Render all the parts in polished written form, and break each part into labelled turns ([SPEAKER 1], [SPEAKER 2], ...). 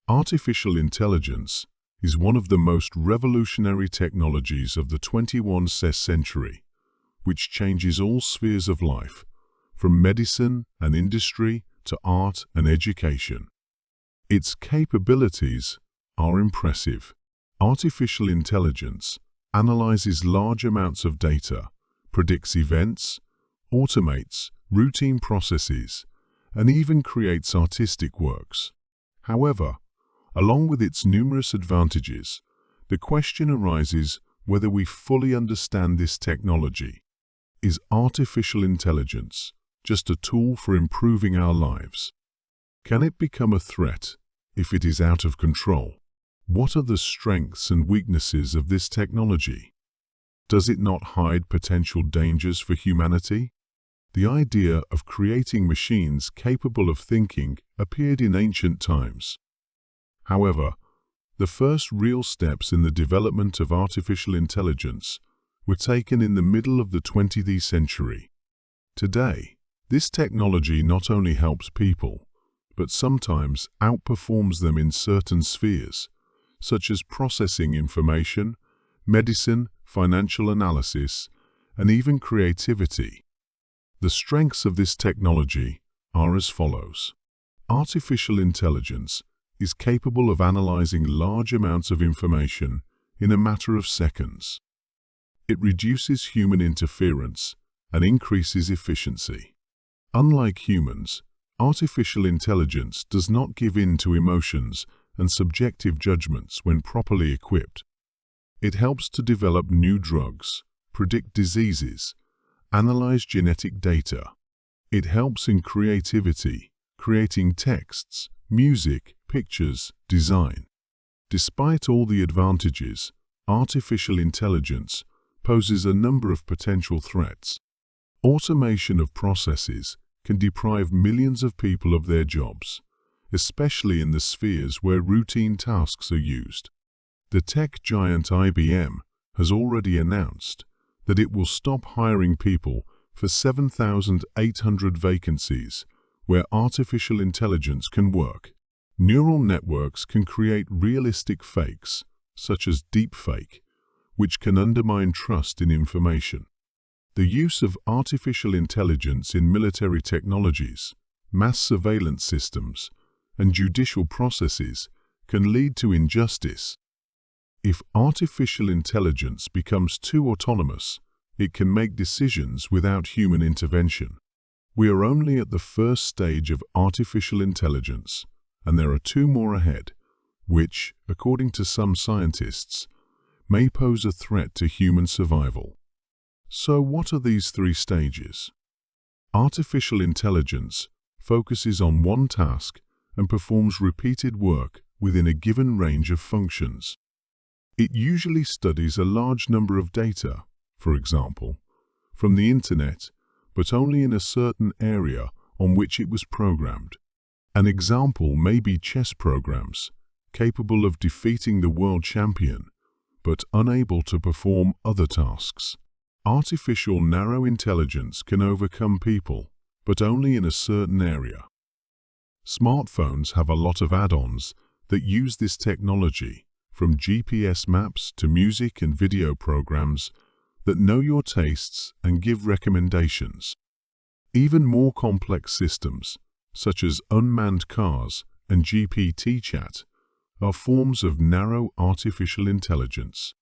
[SPEAKER 1] Artificial intelligence is one of the most revolutionary technologies of the 21st century, which changes all spheres of life, from medicine and industry to art and education. Its capabilities are impressive. Artificial intelligence analyzes large amounts of data, predicts events, automates routine processes, and even creates artistic works. However, along with its numerous advantages, the question arises whether we fully understand this technology. Is artificial intelligence just a tool for improving our lives? Can it become a threat if it is out of control? What are the strengths and weaknesses of this technology? Does it not hide potential dangers for humanity? The idea of creating machines capable of thinking appeared in ancient times. However, the first real steps in the development of artificial intelligence were taken in the middle of the 20th century. Today, this technology not only helps people, but sometimes outperforms them in certain spheres, such as processing information, medicine, financial analysis, and even creativity. The strengths of this technology are as follows. Artificial intelligence is capable of analyzing large amounts of information in a matter of seconds. It reduces human interference and increases efficiency. Unlike humans, artificial intelligence does not give in to emotions and subjective judgments when properly equipped. It helps to develop new drugs, predict diseases, analyze genetic data. It helps in creativity, creating texts, music, pictures, design. Despite all the advantages, artificial intelligence poses a number of potential threats. Automation of processes can deprive millions of people of their jobs, especially in the spheres where routine tasks are used. The tech giant IBM has already announced that it will stop hiring people for 7,800 vacancies where artificial intelligence can work. Neural networks can create realistic fakes, such as deepfake, which can undermine trust in information. The use of artificial intelligence in military technologies, mass surveillance systems, and judicial processes can lead to injustice. If artificial intelligence becomes too autonomous, it can make decisions without human intervention. We are only at the first stage of artificial intelligence, and there are two more ahead, which, according to some scientists, may pose a threat to human survival. So what are these three stages? Artificial intelligence focuses on one task and performs repeated work within a given range of functions. It usually studies a large number of data, for example, from the internet, but only in a certain area on which it was programmed. An example may be chess programs, capable of defeating the world champion, but unable to perform other tasks. Artificial narrow intelligence can overcome people, but only in a certain area. Smartphones have a lot of add-ons that use this technology, from GPS maps to music and video programs that know your tastes and give recommendations. Even more complex systems, such as unmanned cars and GPT chat, are forms of narrow artificial intelligence.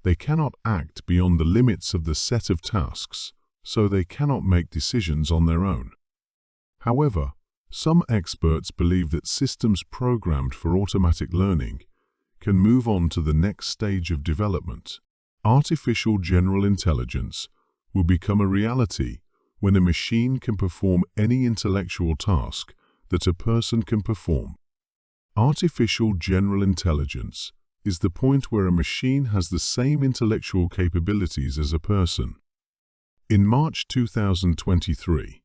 [SPEAKER 1] They cannot act beyond the limits of the set of tasks, so they cannot make decisions on their own. However, some experts believe that systems programmed for automatic learning can move on to the next stage of development. Artificial general intelligence will become a reality when a machine can perform any intellectual task that a person can perform. Artificial general intelligence is the point where a machine has the same intellectual capabilities as a person. In March 2023,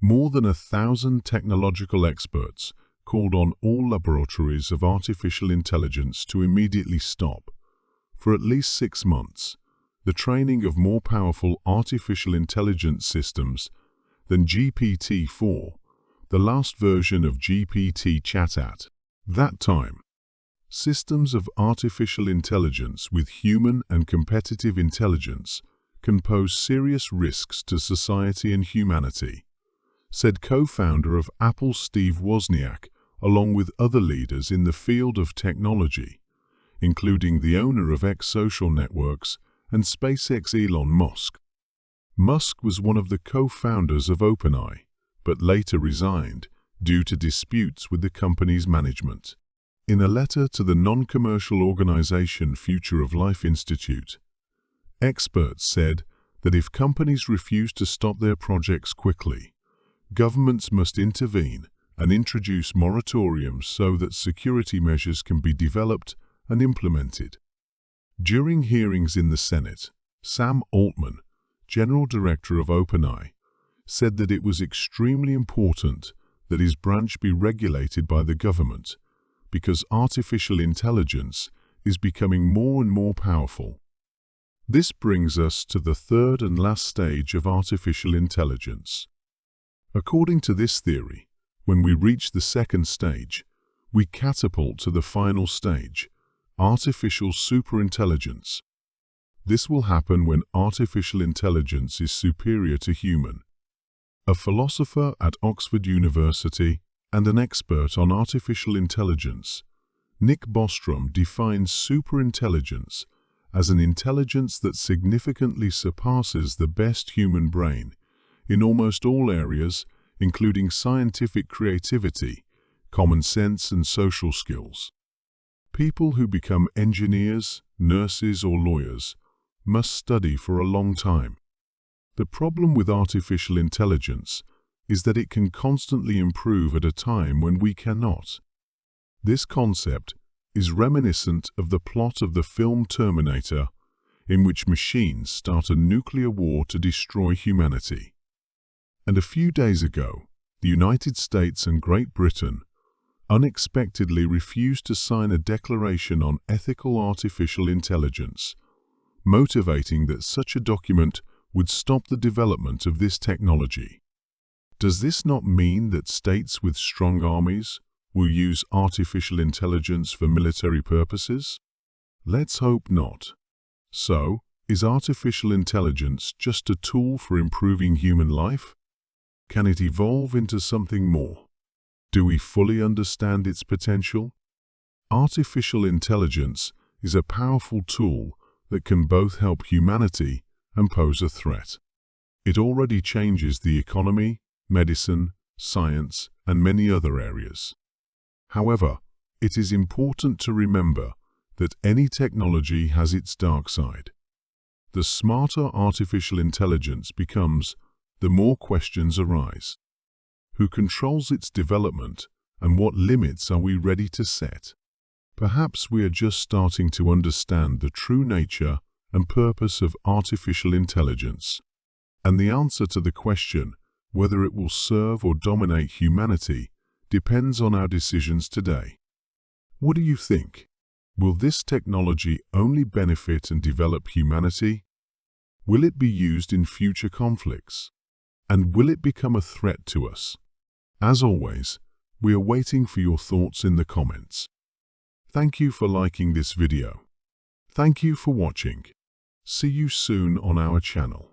[SPEAKER 1] more than 1,000 technological experts called on all laboratories of artificial intelligence to immediately stop, for at least 6 months, the training of more powerful artificial intelligence systems than GPT-4, the last version of GPT Chat. That time, systems of artificial intelligence with human and competitive intelligence can pose serious risks to society and humanity, said co-founder of Apple Steve Wozniak, along with other leaders in the field of technology, including the owner of X social networks and SpaceX Elon Musk. Musk was one of the co-founders of OpenAI, but later resigned due to disputes with the company's management. In a letter to the non-commercial organization Future of Life Institute, experts said that if companies refuse to stop their projects quickly, governments must intervene and introduce moratoriums so that security measures can be developed and implemented. During hearings in the Senate, Sam Altman, General Director of OpenAI, said that it was extremely important that his branch be regulated by the government because artificial intelligence is becoming more and more powerful. This brings us to the third and last stage of artificial intelligence. According to this theory, when we reach the second stage, we catapult to the final stage, artificial superintelligence. This will happen when artificial intelligence is superior to human. A philosopher at Oxford University and an expert on artificial intelligence, Nick Bostrom defines superintelligence as an intelligence that significantly surpasses the best human brain in almost all areas, including scientific creativity, common sense, and social skills. People who become engineers, nurses, or lawyers must study for a long time. The problem with artificial intelligence is that it can constantly improve at a time when we cannot. This concept is reminiscent of the plot of the film Terminator, in which machines start a nuclear war to destroy humanity. And a few days ago, the United States and Great Britain unexpectedly refused to sign a declaration on ethical artificial intelligence, motivating that such a document would stop the development of this technology. Does this not mean that states with strong armies will use artificial intelligence for military purposes? Let's hope not. So, is artificial intelligence just a tool for improving human life? Can it evolve into something more? Do we fully understand its potential? Artificial intelligence is a powerful tool that can both help humanity and pose a threat. It already changes the economy, medicine, science, and many other areas. However, it is important to remember that any technology has its dark side. The smarter artificial intelligence becomes, the more questions arise. Who controls its development, and what limits are we ready to set? Perhaps we are just starting to understand the true nature and purpose of artificial intelligence. And the answer to the question, whether it will serve or dominate humanity, depends on our decisions today. What do you think? Will this technology only benefit and develop humanity? Will it be used in future conflicts? And will it become a threat to us? As always, we are waiting for your thoughts in the comments. Thank you for liking this video. Thank you for watching. See you soon on our channel.